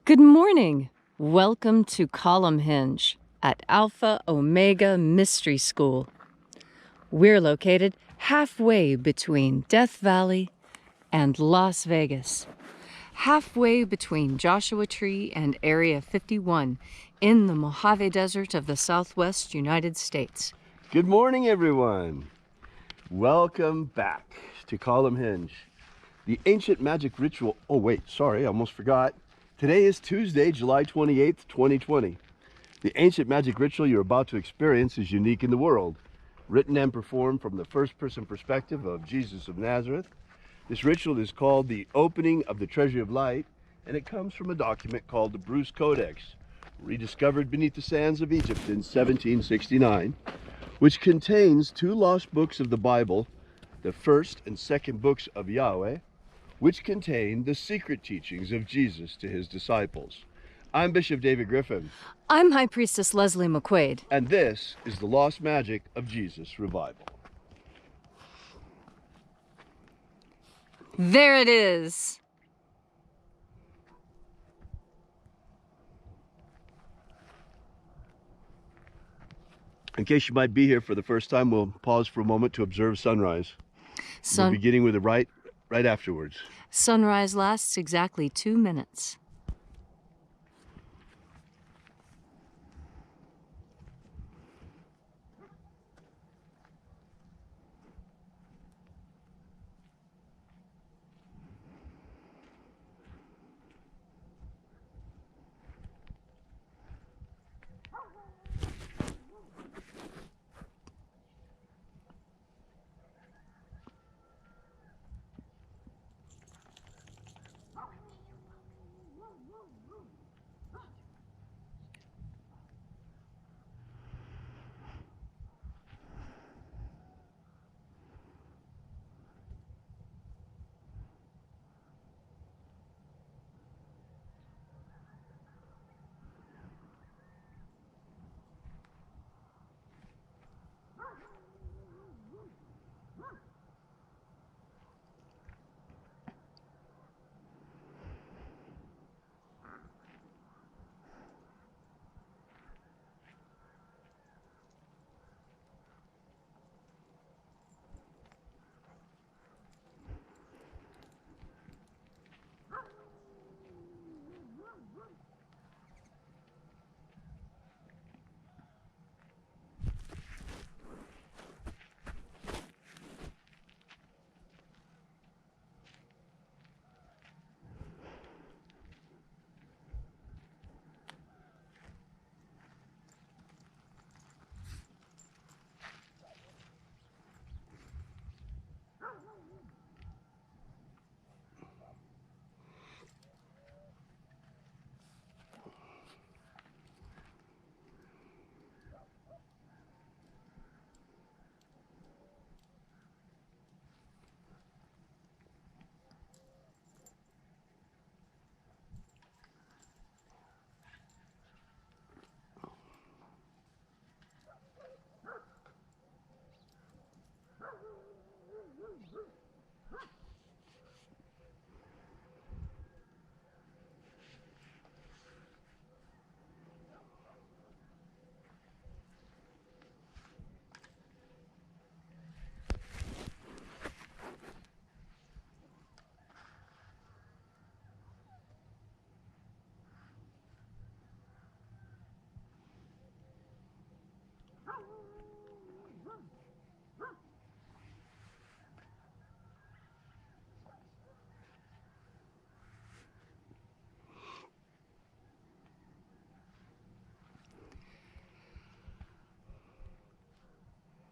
Good morning. Welcome to Column Hinge at Alpha Ωmega Mystery School. We're located halfway between Death Valley and Las Vegas, halfway between Joshua Tree and Area 51 in the Mojave Desert of the Southwest United States. Good morning, everyone. Welcome back to Column Hinge. The ancient magic ritual. Oh, wait, sorry, I almost forgot. Today is Tuesday, July 28th, 2020. The ancient magic ritual you're about to experience is unique in the world. Written and performed from the first-person perspective of Jesus of Nazareth. This ritual is called the Opening of the Treasury of Light, and it comes from a document called the Bruce Codex, rediscovered beneath the sands of Egypt in 1769, which contains two lost books of the Bible, the first and second books of Yahweh, which contain the secret teachings of Jesus to his disciples. I'm Bishop David Griffin. I'm High Priestess Leslie McQuade. And this is the Lost Magic of Jesus Revival. There it is. In case you might be here for the first time, we'll pause for a moment to observe sunrise. We're beginning with it right afterwards. Sunrise lasts exactly 2 minutes.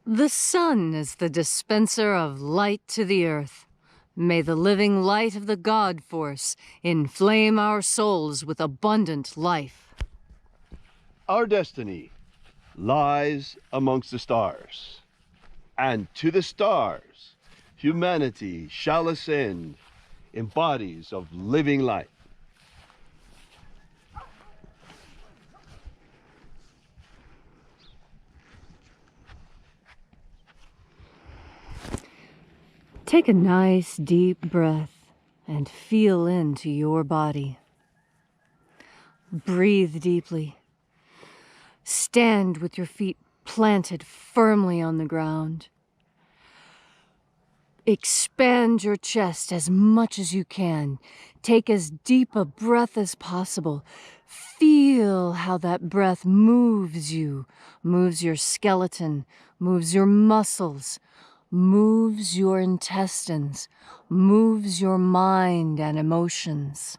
The sun is the dispenser of light to the earth. May the living light of the God force inflame our souls with abundant life. Our destiny lies amongst the stars, and to the stars humanity shall ascend in bodies of living light. Take a nice deep breath and feel into your body. Breathe deeply. Stand with your feet planted firmly on the ground. Expand your chest as much as you can. Take as deep a breath as possible. Feel how that breath moves you, moves your skeleton, moves your muscles, moves your intestines, moves your mind and emotions.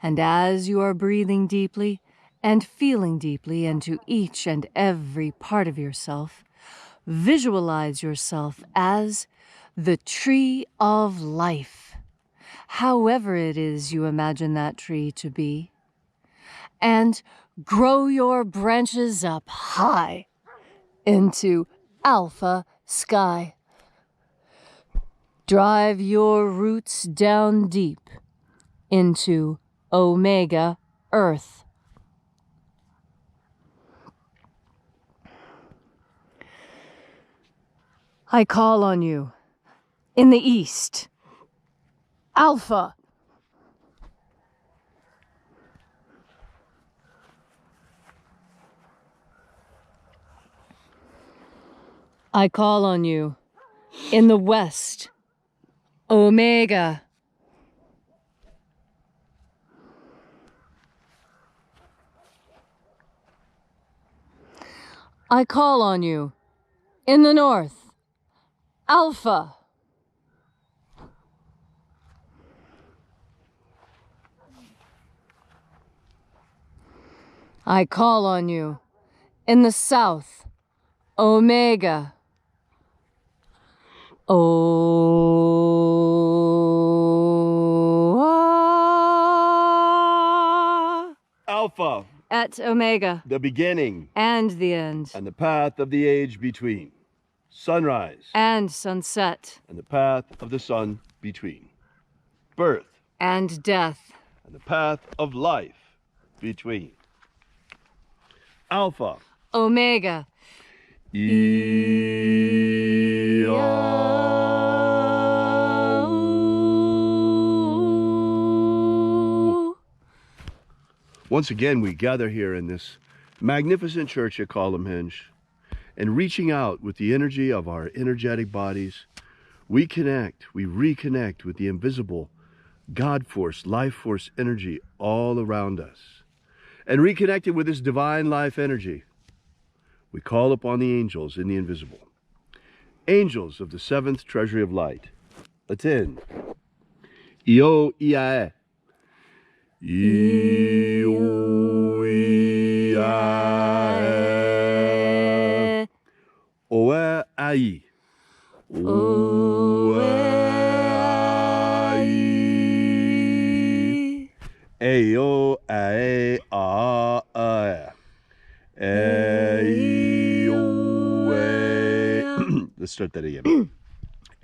And as you are breathing deeply and feeling deeply into each and every part of yourself, visualize yourself as the tree of life, however it is you imagine that tree to be, and grow your branches up high into Alpha sky. Drive your roots down deep into Omega Earth. I call on you in the east, Alpha. I call on you in the west, Omega. I call on you in the north, Alpha. I call on you in the south, Omega. Alpha, at Omega, the beginning and the end, and the path of the age between. Sunrise and sunset, and the path of the sun between. Birth and death, and the path of life between. Alpha, Omega, Once again, we gather here in this magnificent church at Columnhenge, and reaching out with the energy of our energetic bodies, we reconnect with the invisible God force, life force energy all around us. And reconnected with this divine life energy, we call upon the angels in the invisible. Angels of the seventh treasury of light. Attend. Io Iae. Io Iae. Oe Ai. Oe Ai. Eo Ae A A. Let's start that again.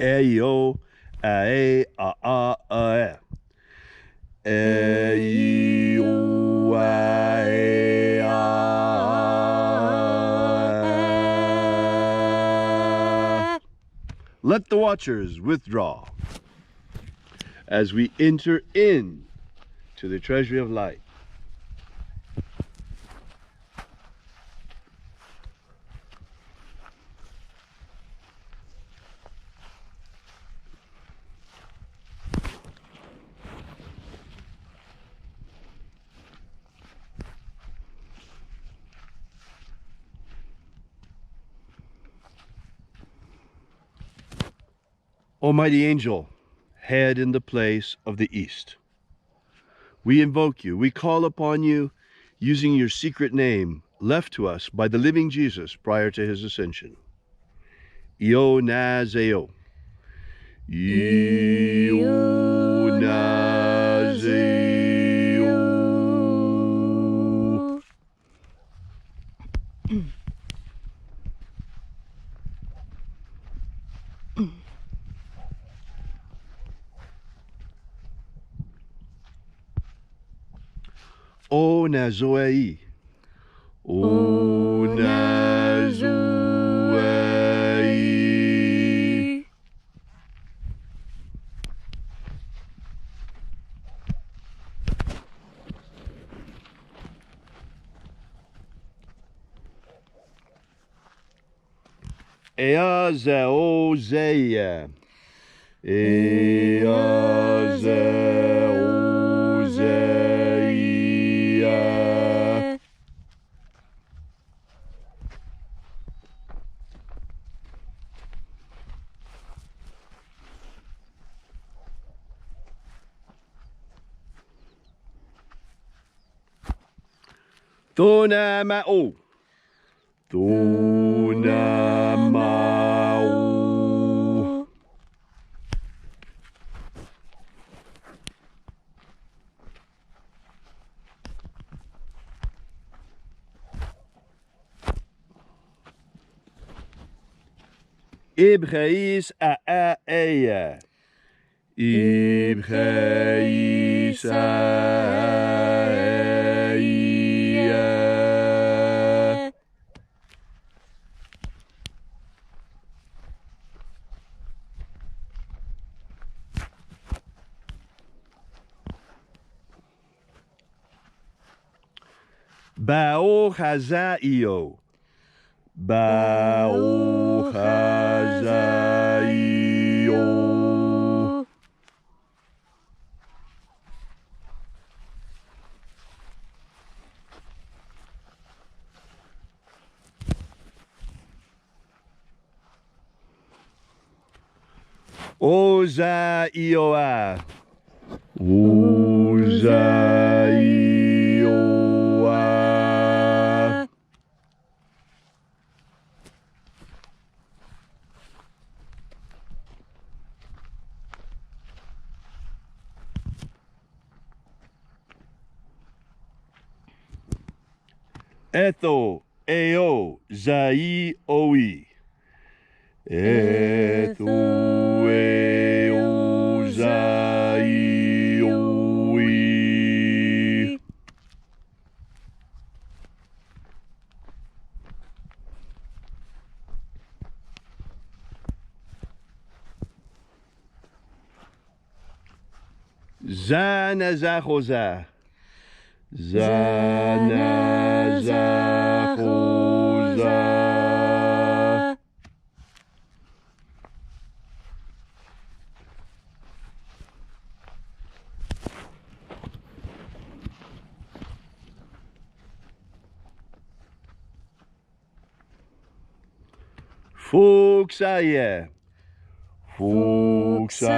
Eo Ae A A A. Eo Ae A. Let the watchers withdraw as we enter in to the treasury of light. Almighty angel, head in the place of the east, we invoke you, we call upon you using your secret name left to us by the living Jesus prior to his ascension. Io Nazeo. Io Nazeo. O Nazoei. O Nazoei. Ea zeo zeia. Ea zeo zeia. Tona ma'o. Tona ma'o. Ibgeis a eia. Ibgeis a eia. Bao chazaio. Bao chazaio. Ozaioa. Ozaioa. Etho eo zai oi. Etho eo zai oi. Zanazachoza. Zanazachoza. Fuxaye. Fuxaye.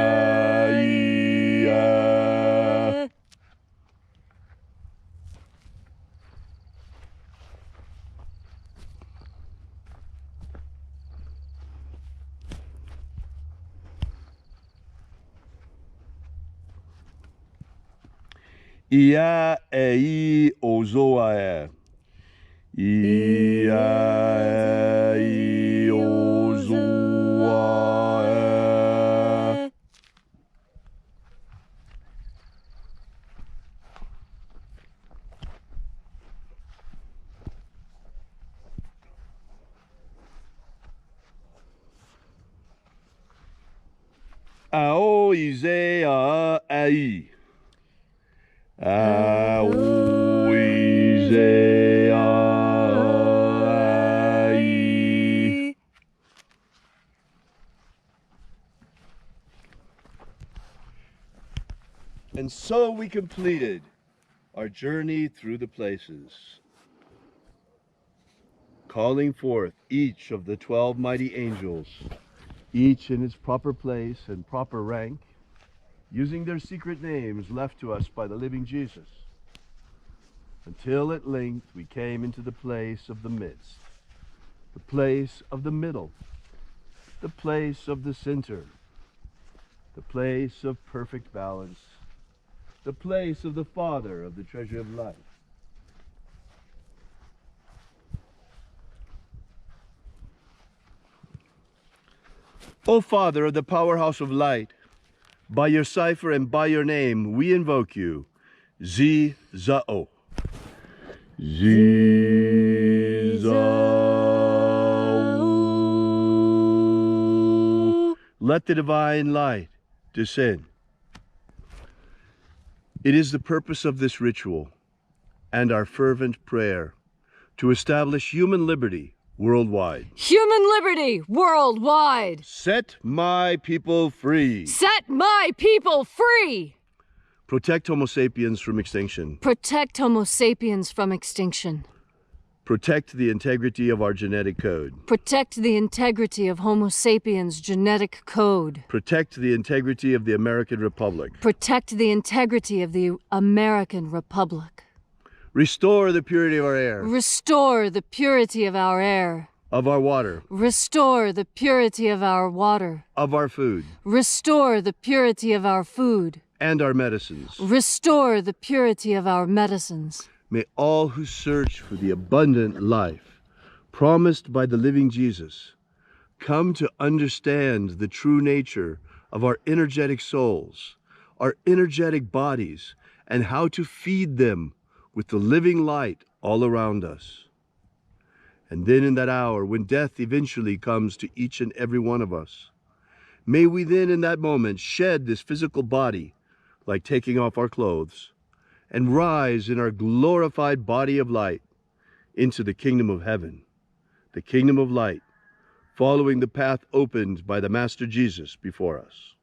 Ia ei ozoae. Ia ei ozoae. Ao ize a ai. Ao ize a ai. And so we completed our journey through the places, calling forth each of the 12 mighty angels, each in its proper place and proper rank, using their secret names left to us by the living Jesus, until at length we came into the place of the midst, the place of the middle, the place of the center, the place of perfect balance, the place of the Father of the treasure of life. O Father of the powerhouse of light, by your cipher and by your name, we invoke you, Zi-Zao. Zi-Zao. Let the divine light descend. It is the purpose of this ritual and our fervent prayer to establish human liberty worldwide. Human liberty worldwide. Set my people free. Set my people free. Protect Homo sapiens from extinction. Protect Homo sapiens from extinction. Protect the integrity of our genetic code. Protect the integrity of Homo sapiens' genetic code. Protect the integrity of the American Republic. Protect the integrity of the American Republic. Restore the purity of our air. Restore the purity of our air. Of our water. Restore the purity of our water. Of our food. Restore the purity of our food. And our medicines. Restore the purity of our medicines. May all who search for the abundant life promised by the living Jesus come to understand the true nature of our energetic souls, our energetic bodies, and how to feed them with the living light all around us. And then in that hour, when death eventually comes to each and every one of us, may we then in that moment shed this physical body like taking off our clothes, and rise in our glorified body of light into the kingdom of heaven, the kingdom of light, following the path opened by the Master Jesus before us.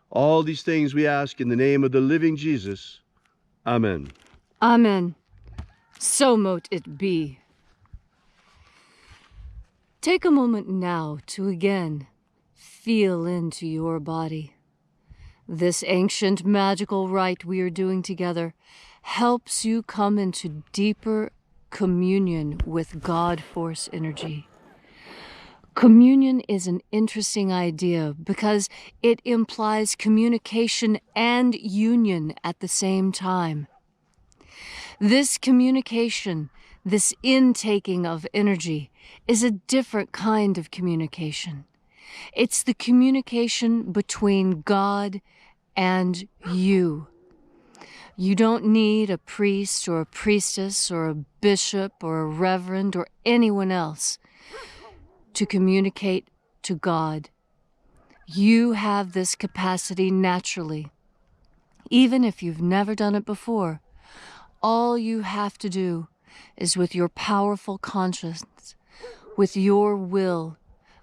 All these things we ask in the name of the living Jesus. Amen. Amen. So mote it be. Take a moment now to again feel into your body. This ancient magical rite we are doing together helps you come into deeper communion with God Force energy. Communion is an interesting idea because it implies communication and union at the same time. This communication, this intaking of energy, is a different kind of communication. It's the communication between God and you. You don't need a priest or a priestess or a bishop or a reverend or anyone else to communicate to God. You have this capacity naturally. Even if you've never done it before, all you have to do is with your powerful conscience, with your will,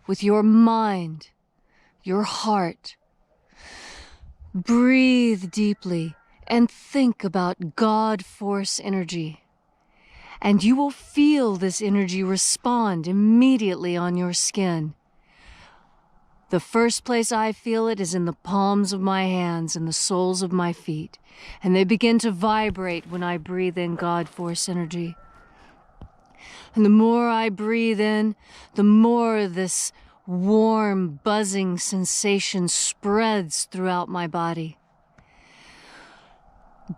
with your mind, your heart. Breathe deeply and think about God Force energy. And you will feel this energy respond immediately on your skin. The first place I feel it is in the palms of my hands and the soles of my feet. And they begin to vibrate when I breathe in God Force energy. And the more I breathe in, the more this warm, buzzing sensation spreads throughout my body.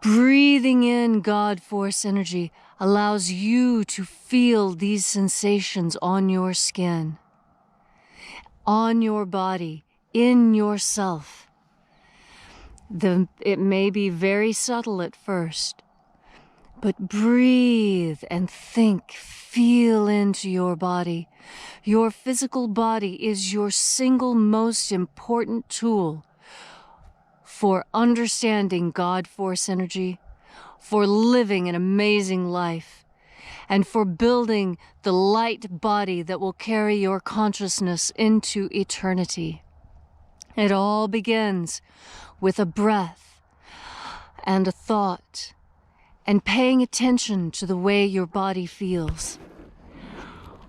Breathing in God Force energy allows you to feel these sensations on your skin, on your body, in yourself. It may be very subtle at first, but breathe and think, feel into your body. Your physical body is your single most important tool for understanding God Force energy, for living an amazing life, and for building the light body that will carry your consciousness into eternity. It all begins with a breath and a thought and paying attention to the way your body feels.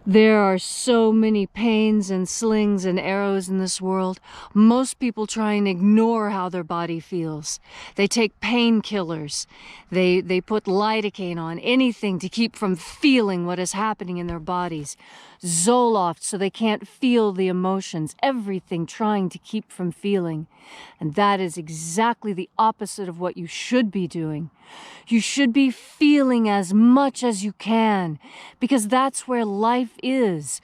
There are so many pains and slings and arrows in this world. Most people try and ignore how their body feels. They take painkillers. They put lidocaine on, anything to keep from feeling what is happening in their bodies. Zoloft so they can't feel the emotions. Everything trying to keep from feeling. And that is exactly the opposite of what you should be doing. You should be feeling as much as you can, because that's where life is.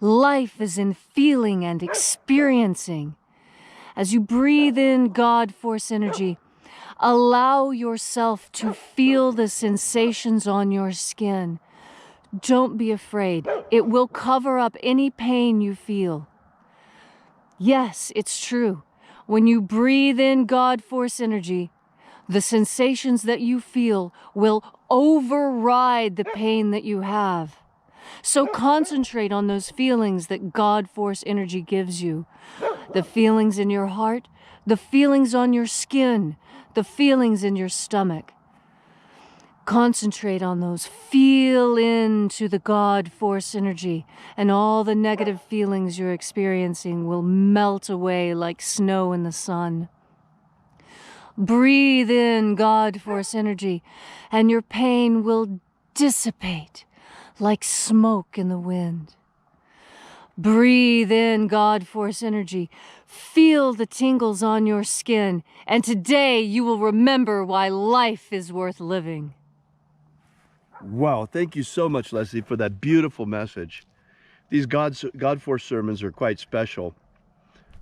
Life is in feeling and experiencing. As you breathe in God Force energy, allow yourself to feel the sensations on your skin. Don't be afraid. It will cover up any pain you feel. Yes, it's true. When you breathe in God Force energy, the sensations that you feel will override the pain that you have. So concentrate on those feelings that God Force energy gives you. The feelings in your heart, the feelings on your skin, the feelings in your stomach. Concentrate on those. Feel into the God Force energy, and all the negative feelings you're experiencing will melt away like snow in the sun. Breathe in God Force energy, and your pain will dissipate like smoke in the wind. Breathe in God Force energy. Feel the tingles on your skin, and today you will remember why life is worth living. Wow, thank you so much, Leslie, for that beautiful message. These God Force sermons are quite special.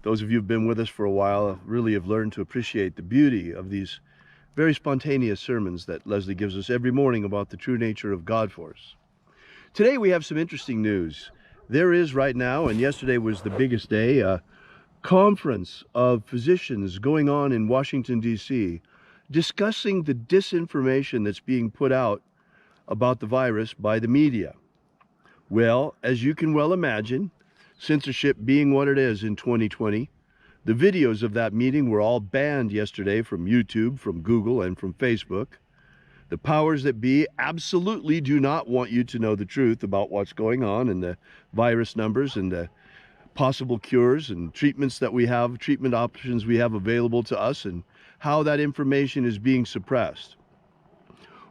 Those of you who've been with us for a while really have learned to appreciate the beauty of these very spontaneous sermons that Leslie gives us every morning about the true nature of God Force. Today we have some interesting news. There is right now, and yesterday was the biggest day, a conference of physicians going on in Washington, D.C., discussing the disinformation that's being put out about the virus by the media. Well, as you can well imagine, censorship being what it is in 2020, the videos of that meeting were all banned yesterday from YouTube, from Google, and from Facebook. The powers that be absolutely do not want you to know the truth about what's going on and the virus numbers and the possible cures and treatments that we have, treatment options we have available to us, and how that information is being suppressed.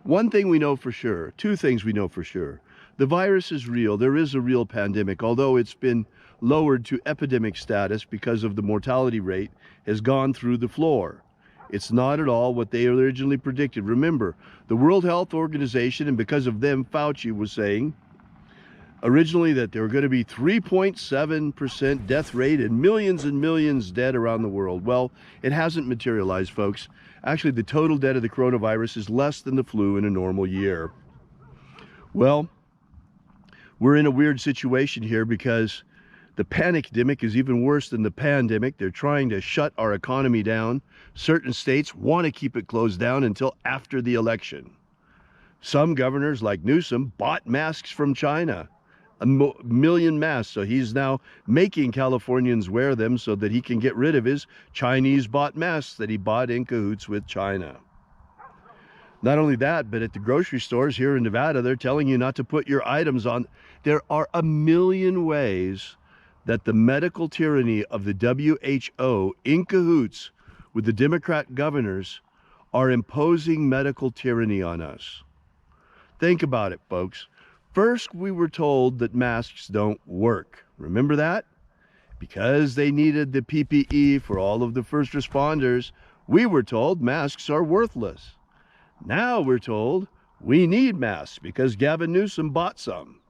One thing we know for sure, two things we know for sure. The virus is real. There is a real pandemic, although it's been lowered to epidemic status because of the mortality rate has gone through the floor. It's not at all what they originally predicted. Remember, the World Health Organization, and because of them, Fauci was saying originally that there were going to be 3.7% death rate and millions dead around the world. Well, it hasn't materialized, folks. Actually, the total death of the coronavirus is less than the flu in a normal year. Well, we're in a weird situation here because the panicdemic is even worse than the pandemic. They're trying to shut our economy down. Certain states want to keep it closed down until after the election. Some governors, like Newsom, bought masks from China. A million masks, so he's now making Californians wear them so that he can get rid of his Chinese-bought masks that he bought in cahoots with China. Not only that, but at the grocery stores here in Nevada, they're telling you not to put your items on. There are a million ways that the medical tyranny of the WHO, in cahoots with the Democrat governors, are imposing medical tyranny on us. Think about it, folks. First, we were told that masks don't work. Remember that? Because they needed the PPE for all of the first responders, we were told masks are worthless. Now we're told we need masks because Gavin Newsom bought some.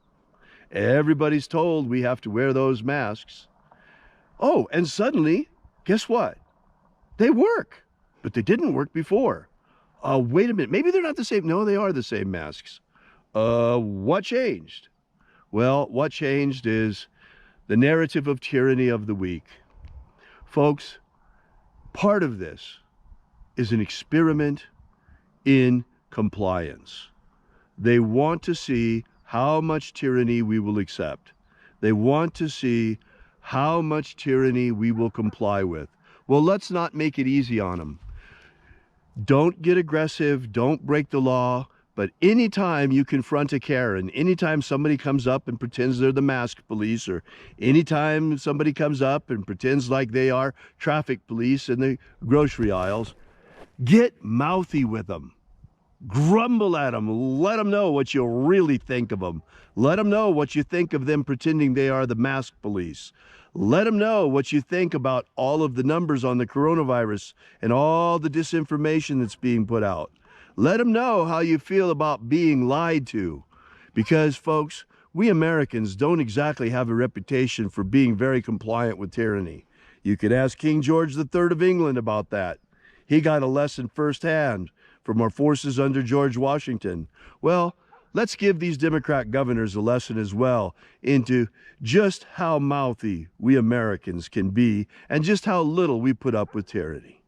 Everybody's told we have to wear those masks. Oh, and suddenly, guess what? They work, but they didn't work before. Wait a minute, maybe they're not the same. No, they are the same masks. What changed? Well, what changed is the narrative of tyranny of the weak. Folks, part of this is an experiment in compliance. They want to see how much tyranny we will accept. They want to see how much tyranny we will comply with. Well, let's not make it easy on them. Don't get aggressive, don't break the law, but anytime you confront a Karen, anytime somebody comes up and pretends they're the mask police, or anytime somebody comes up and pretends like they are traffic police in the grocery aisles, get mouthy with them. Grumble at them. Let them know what you really think of them. Let them know what you think of them pretending they are the mask police. Let them know what you think about all of the numbers on the coronavirus and all the disinformation that's being put out. Let them know how you feel about being lied to. Because, folks, we Americans don't exactly have a reputation for being very compliant with tyranny. You could ask King George III of England about that. He got a lesson firsthand from our forces under George Washington. Well, let's give these Democrat governors a lesson as well into just how mouthy we Americans can be and just how little we put up with tyranny.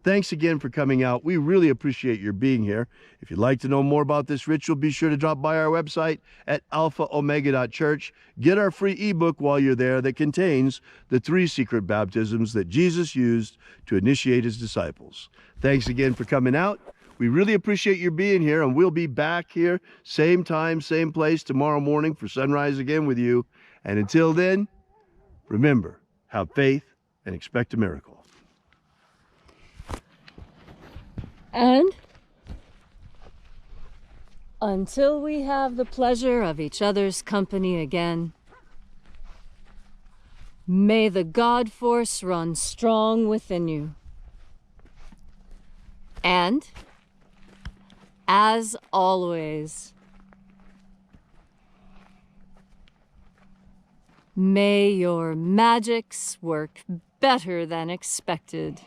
Thanks again for coming out. We really appreciate your being here. If you'd like to know more about this ritual, be sure to drop by our website at alphaomega.church. Get our free ebook while you're there that contains the 3 secret baptisms that Jesus used to initiate his disciples. Thanks again for coming out. We really appreciate your being here, and we'll be back here, same time, same place, tomorrow morning for sunrise again with you. And until then, remember, have faith and expect a miracle. And until we have the pleasure of each other's company again, may the God force run strong within you. And, as always, may your magics work better than expected.